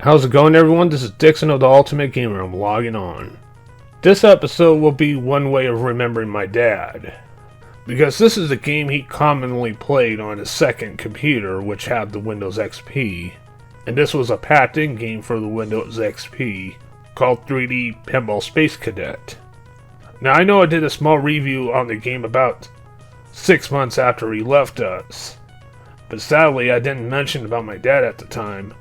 How's it going, everyone? This is Dixon of the Ultimate Gamer. I'm logging on. This episode will be one way of remembering my dad, because this is a game he commonly played on his second computer, which had the Windows XP, and this was a packed-in game for the Windows XP called 3D Pinball Space Cadet. Now, I know I did a small review on the game about 6 months after he left us, but sadly I didn't mention about my dad at the time.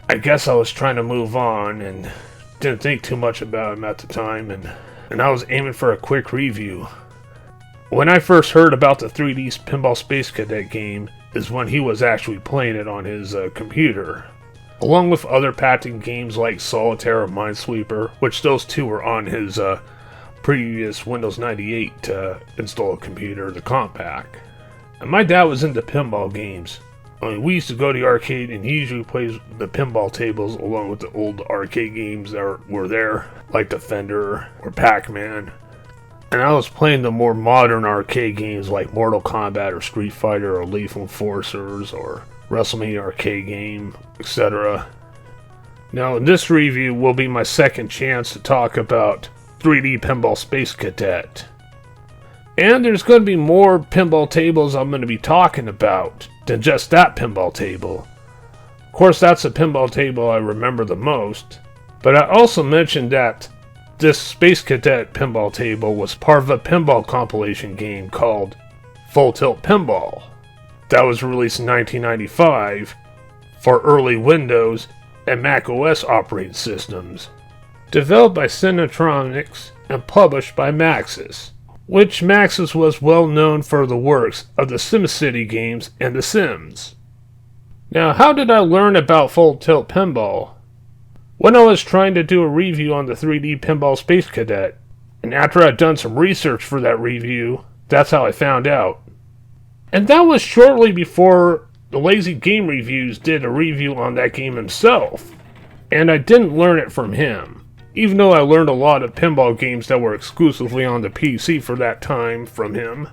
I guess I was trying to move on and didn't think too much about him at the time, and I was aiming for a quick review. When I first heard about the 3D Pinball Space Cadet game is when he was actually playing it on his computer, along with other packed-in games like Solitaire or Minesweeper, which those two were on his previous Windows 98 installed computer, the Compact. And my dad was into pinball games. I mean, we used to go to the arcade, and he usually plays the pinball tables along with the old arcade games that were there, like Defender or Pac-Man. And I was playing the more modern arcade games like Mortal Kombat or Street Fighter or Lethal Enforcers or WrestleMania arcade game, etc. Now, in this review will be my second chance to talk about 3D Pinball Space Cadet. And there's going to be more pinball tables I'm going to be talking about than just that pinball table. Of course, that's the pinball table I remember the most, but I also mentioned that this Space Cadet pinball table was part of a pinball compilation game called Full Tilt Pinball that was released in 1995 for early Windows and Mac OS operating systems, developed by Cinetronics and published by Maxis, which Maxis was well known for the works of the SimCity games and The Sims. Now, how did I learn about Full Tilt Pinball? When I was trying to do a review on the 3D Pinball Space Cadet, and after I'd done some research for that review, that's how I found out. And that was shortly before the Lazy Game Reviews did a review on that game himself, and I didn't learn it from him. Even though I learned a lot of pinball games that were exclusively on the PC for that time from him.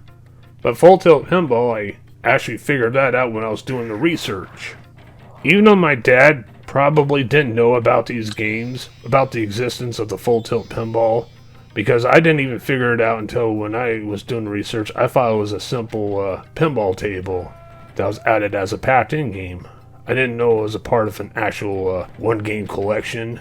But Full Tilt Pinball, I actually figured that out when I was doing the research. Even though my dad probably didn't know about these games, about the existence of the Full Tilt Pinball, because I didn't even figure it out until when I was doing the research. I thought it was a simple pinball table that was added as a packed-in game. I didn't know it was a part of an actual one-game collection.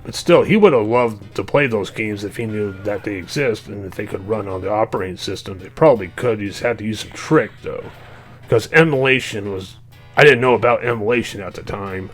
But still, he would have loved to play those games if he knew that they exist and if they could run on the operating system. They probably could. You just had to use some trick, though. Because emulation was... I didn't know about emulation at the time.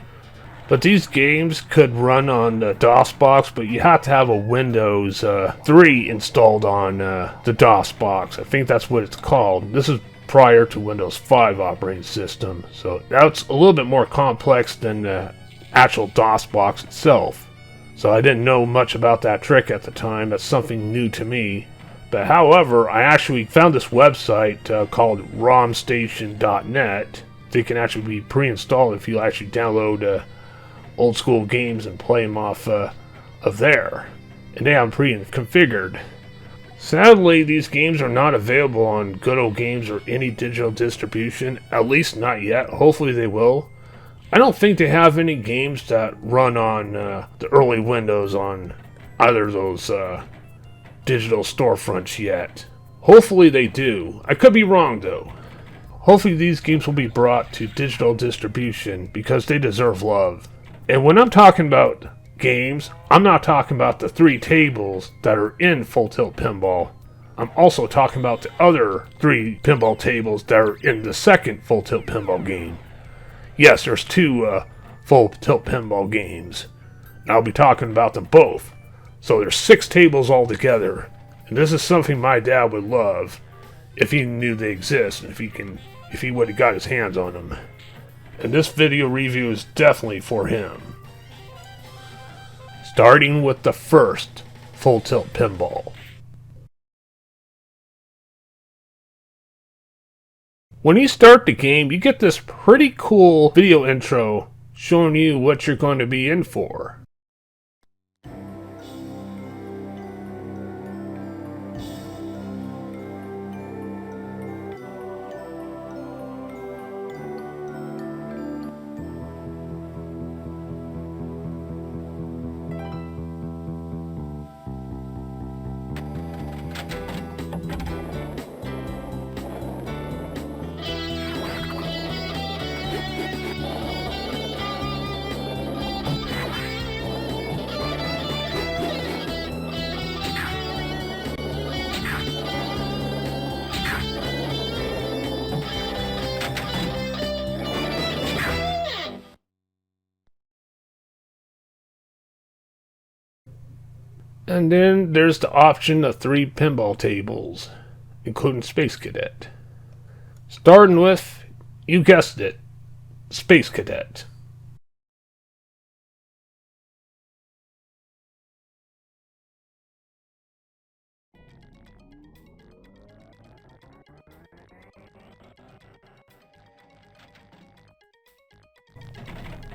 But these games could run on the DOS box, but you have to have a Windows 3 installed on the DOS box. I think that's what it's called. This is prior to Windows 5 operating system. So that's a little bit more complex than the actual DOS box itself. So I didn't know much about that trick at the time. That's something new to me. But however, I actually found this website called romstation.net. They can actually be pre-installed if you actually download old school games and play them off of there. And they have them pre-configured. Sadly, these games are not available on Good Old Games or any digital distribution. At least not yet. Hopefully they will. I don't think they have any games that run on the early Windows on either of those digital storefronts yet. Hopefully they do. I could be wrong, though. Hopefully these games will be brought to digital distribution because they deserve love. And when I'm talking about games, I'm not talking about the 3 tables that are in Full Tilt Pinball. I'm also talking about the other 3 pinball tables that are in the second Full Tilt Pinball game. Yes, there's 2 Full Tilt Pinball games. And I'll be talking about them both. So there's 6 tables altogether. And this is something my dad would love if he knew they exist and if he would have got his hands on them. And this video review is definitely for him. Starting with the first Full Tilt Pinball. When you start the game, you get this pretty cool video intro showing you what you're going to be in for. And then there's the option of 3 pinball tables, including Space Cadet. Starting with, you guessed it, Space Cadet.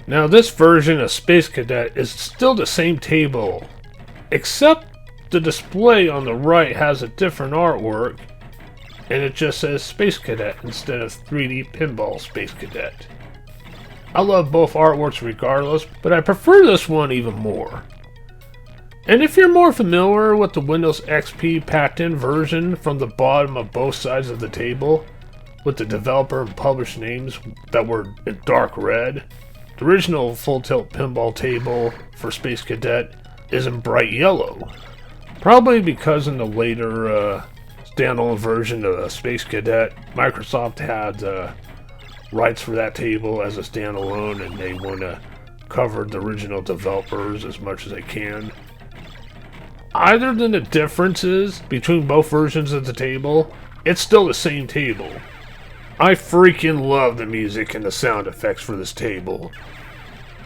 Now this version of Space Cadet is still the same table, except the display on the right has a different artwork, and it just says Space Cadet instead of 3D Pinball Space Cadet. I love both artworks regardless, but I prefer this one even more. And if you're more familiar with the Windows XP packed-in version from the bottom of both sides of the table, with the developer and publisher names that were in dark red, the original Full Tilt Pinball table for Space Cadet is in bright yellow. Probably because in the later standalone version of Space Cadet, Microsoft had rights for that table as a standalone, and they want to cover the original developers as much as they can. Other than the differences between both versions of the table, it's still the same table. I freaking love the music and the sound effects for this table.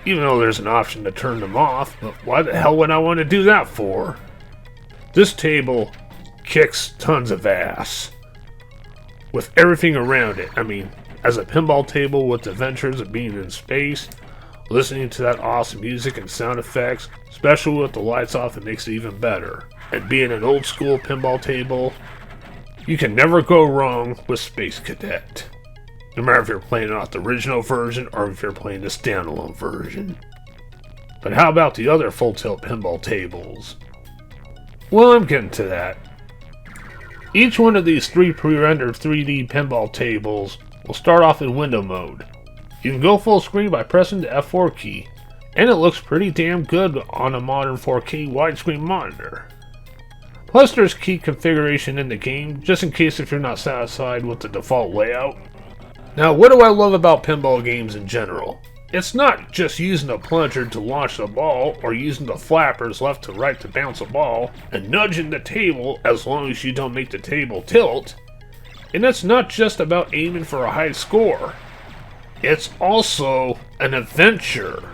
Even though there's an option to turn them off, but why the hell would I want to do that for? This table kicks tons of ass. With everything around it. I mean, as a pinball table with the adventures of being in space, listening to that awesome music and sound effects, especially with the lights off, it makes it even better. And being an old school pinball table, you can never go wrong with Space Cadet. No matter if you're playing off the original version or if you're playing the standalone version. But how about the other Full Tilt pinball tables? Well, I'm getting to that. Each one of these 3 pre-rendered 3D pinball tables will start off in window mode. You can go full screen by pressing the F4 key, and it looks pretty damn good on a modern 4K widescreen monitor. Plus there's key configuration in the game, just in case if you're not satisfied with the default layout. Now, what do I love about pinball games in general? It's not just using a plunger to launch the ball, or using the flappers left to right to bounce a ball, and nudging the table as long as you don't make the table tilt. And it's not just about aiming for a high score. It's also an adventure.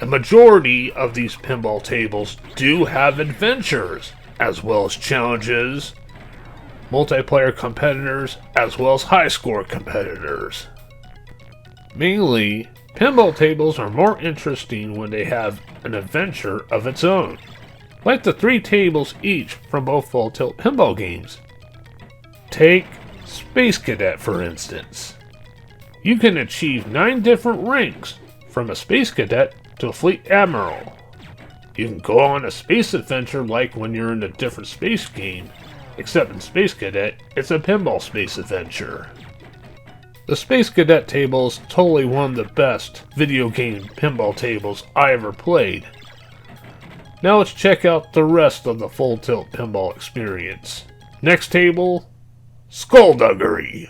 A majority of these pinball tables do have adventures, as well as challenges, multiplayer competitors, as well as high score competitors. Mainly, pinball tables are more interesting when they have an adventure of its own, like the 3 tables each from both Full Tilt pinball games. Take Space Cadet for instance. You can achieve 9 different ranks, from a Space Cadet to a Fleet Admiral. You can go on a space adventure like when you're in a different space game, except in Space Cadet, it's a pinball space adventure. The Space Cadet table is totally one of the best video game pinball tables I ever played. Now let's check out the rest of the Full Tilt pinball experience. Next table, Skullduggery.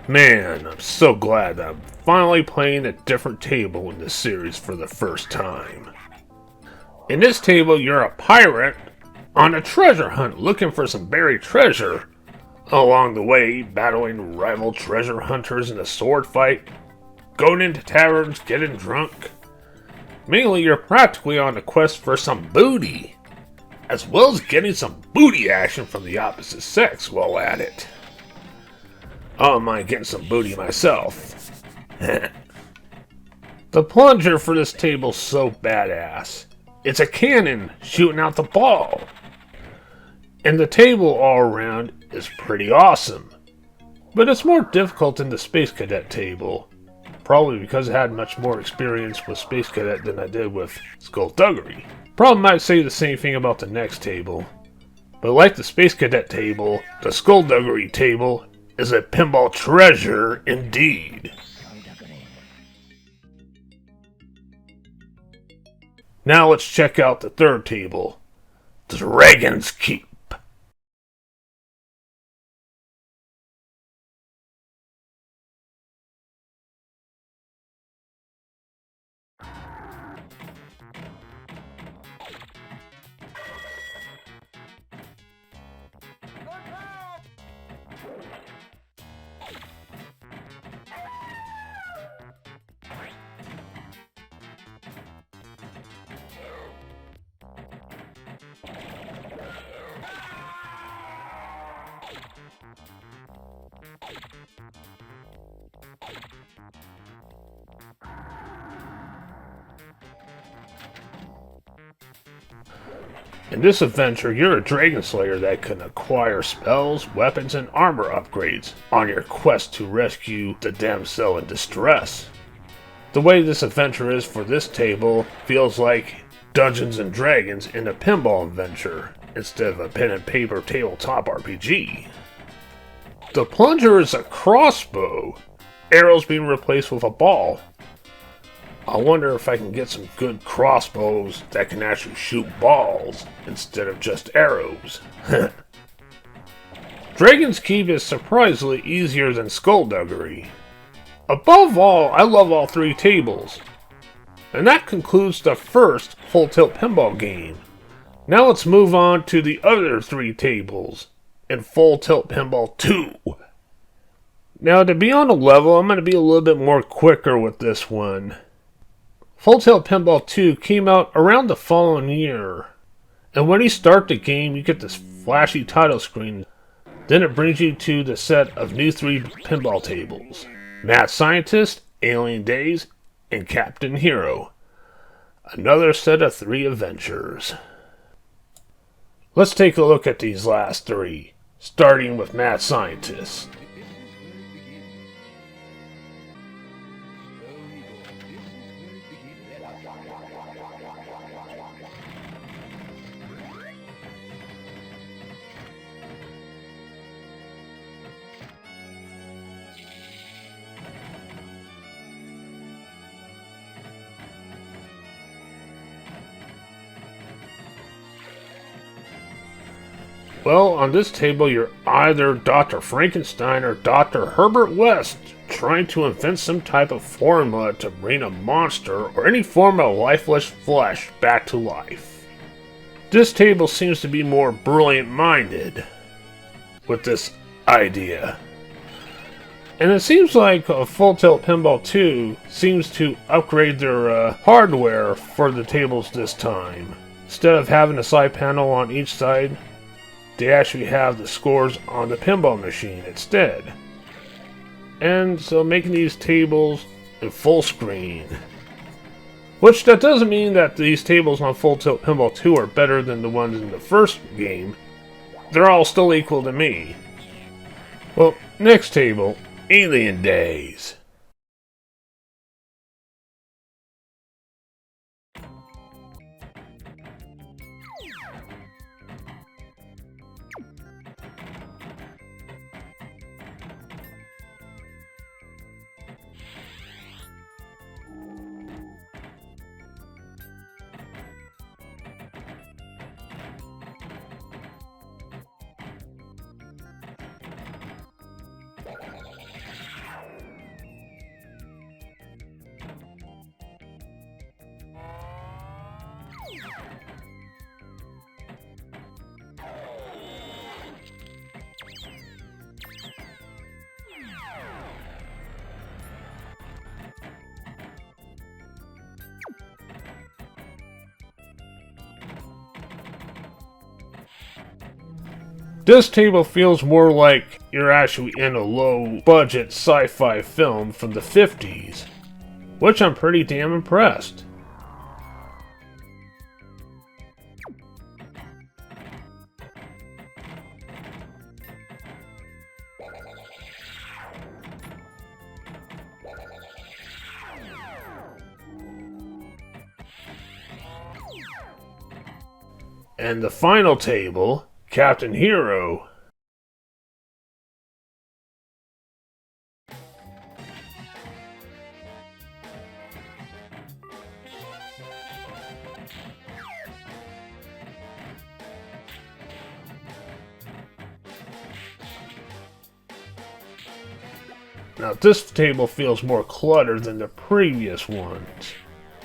Man, I'm so glad that I'm finally playing a different table in this series for the first time. In this table, you're a pirate on a treasure hunt looking for some buried treasure. Along the way, battling rival treasure hunters in a sword fight, going into taverns, getting drunk. Mainly, you're practically on a quest for some booty, as well as getting some booty action from the opposite sex while at it. I don't mind getting some booty myself. The plunger for this table's so badass. It's a cannon shooting out the ball. And the table all around is pretty awesome. But it's more difficult than the Space Cadet table. probably because I had much more experience with Space Cadet than I did with Skullduggery. Probably might say the same thing about the next table. But like the Space Cadet table, the Skullduggery table is a pinball treasure indeed. Now let's check out the third table, Dragon's Keep. In this adventure, you're a dragon slayer that can acquire spells, weapons, and armor upgrades on your quest to rescue the damsel in distress. The way this adventure is for this table feels like Dungeons and Dragons in a pinball adventure instead of a pen and paper tabletop RPG. The plunger is a crossbow, arrows being replaced with a ball. I wonder if I can get some good crossbows that can actually shoot balls instead of just arrows. Dragon's Keep is surprisingly easier than Skullduggery. Above all, I love all three tables. And that concludes the first Full Tilt Pinball game. Now let's move on to the other three tables in Full Tilt Pinball 2. Now to be on a level, I'm going to be a little bit more quicker with this one. Full Tilt Pinball 2 came out around the following year, and when you start the game you get this flashy title screen. Then it brings you to the set of new three pinball tables, Mad Scientist, Alien Days, and Captain Hero. Another set of three adventures. Let's take a look at these last three, starting with Mad Scientist. Well, on this table you're either Dr. Frankenstein or Dr. Herbert West, trying to invent some type of formula to bring a monster or any form of lifeless flesh back to life. This table seems to be more brilliant-minded with this idea. And it seems like Full Tilt Pinball 2 seems to upgrade their hardware for the tables this time. Instead of having a side panel on each side, they actually have the scores on the pinball machine instead. And so making these tables in full screen. Which that doesn't mean that these tables on Full Tilt Pinball 2 are better than the ones in the first game. They're all still equal to me. Well, next table, Alien Days. This table feels more like you're actually in a low-budget sci-fi film from the 50s, which I'm pretty damn impressed. And the final table, Captain Hero. Now this table feels more cluttered than the previous ones.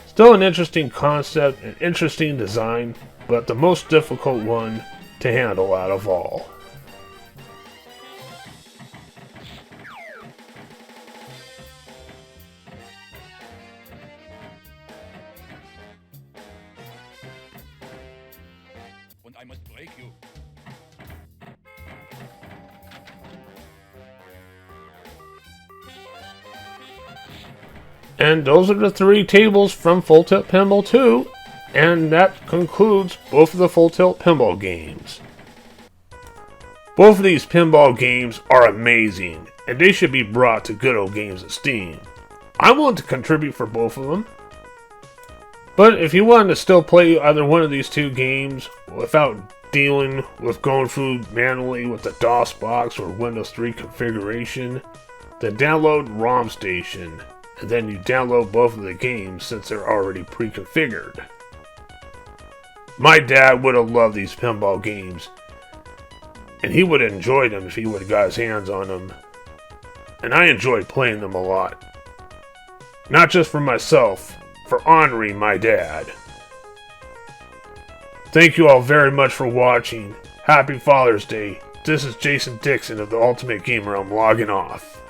Still an interesting concept and interesting design, but the most difficult one to handle out of all. And I must break you. And those are the 3 tables from Full Tilt Pinball 2, and that concludes both of the Full Tilt Pinball games. Both of these pinball games are amazing, and they should be brought to Good Old Games of Steam. I'm willing to contribute for both of them. But if you wanted to still play either one of these 2 games without dealing with going through manually with the DOS box or Windows 3 configuration, then download ROM Station, and then you download both of the games since they're already pre-configured. My dad would have loved these pinball games, and he would have enjoyed them if he would have got his hands on them. And I enjoyed playing them a lot. Not just for myself, for honoring my dad. Thank you all very much for watching. Happy Father's Day. This is Jason Dixon of the Ultimate Gamer. I'm logging off.